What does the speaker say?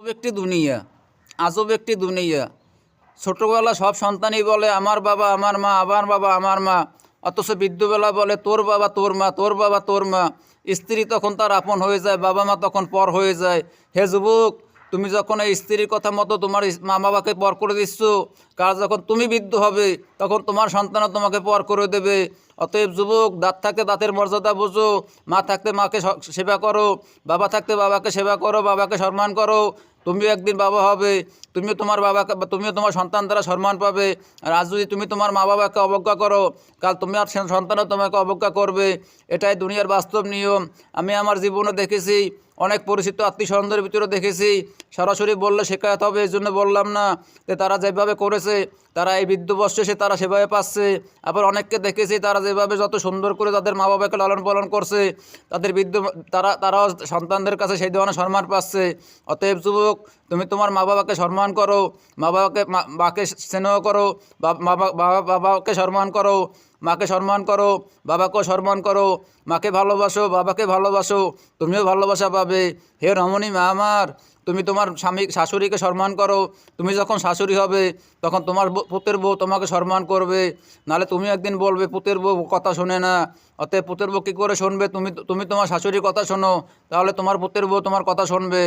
একটি দুনিয়া, আজব একটি দুনিয়া। ছোটবেলা সব সন্তানই বলে আমার বাবা আমার মা, আমার বাবা আমার মা, অথচ বৃদ্ধবেলা বলে তোর বাবা তোর মা, তোর বাবা তোর মা। স্ত্রী তখন তার আপন হয়ে যায়, বাবা মা তখন পর হয়ে যায়। হে যুবক, তুমি যখন এই স্ত্রীর কথা মতো তোমার মা বাবাকে পর করে দিচ্ছ, কাল যখন তুমি বৃদ্ধ হবে তখন তোমার সন্তানও তোমাকে পর করে দেবে। অতএব যুবক, দাঁত থাকতে দাঁতের মর্যাদা বোঝো, মা থাকতে মাকে সেবা করো, বাবা থাকতে বাবাকে সেবা করো, বাবাকে সম্মান করো। তুমিও একদিন বাবা হবে, তুমিও তোমার বাবাকে, তুমিও তোমার সন্তান দ্বারা সম্মান পাবে। আর আজ যদি তুমি তোমার মা বাবাকে অবজ্ঞা করো, কাল তুমি আর সন্তানও তোমাকে অবজ্ঞা করবে। এটাই দুনিয়ার বাস্তব নিয়ম। আমি আমার জীবনে দেখেছি, অনেক পরিচিত আত্মীয় স্বজনদের ভিতরে দেখেছি। সরাসরি বললে শেখায়ত হবে, এই জন্য বললাম না, যে তারা যেভাবে করেছে, তারা এই বৃদ্ধ বয়সে এসে তারা সেভাবে পাচ্ছে। আবার অনেককে দেখেছি তারা যেভাবে যত সুন্দর করে তাদের মা বাবাকে লালন পালন করছে, তাদের তারাও সন্তানদের কাছে সেই ধরনের সম্মান পাচ্ছে। অতএব যুবক, তুমি তোমার মা বাবাকে সম্মান করো, মাকে স্নেহ করো, বাবাকে সম্মান করো, মাকে সম্মান করো, বাবাকেও সম্মান করো, মাকে ভালোবাসো, বাবাকে ভালোবাসো, তুমিও ভালোবাসা পাবে। হে রমণী মা আমার, তুমি তোমার শাশুড়িকে সম্মান করো। তুমি যখন শাশুড়ি হবে তখন তোমার পুতের বউ তোমাকে সম্মান করবে। নাহলে তুমি একদিন বলবে পুতের বউ কথা শোনে না। অতএব পুতের বউ কী করে শুনবে? তুমি তোমার শাশুড়ির কথা শোনো, তাহলে তোমার পুতের বউ তোমার কথা শুনবে।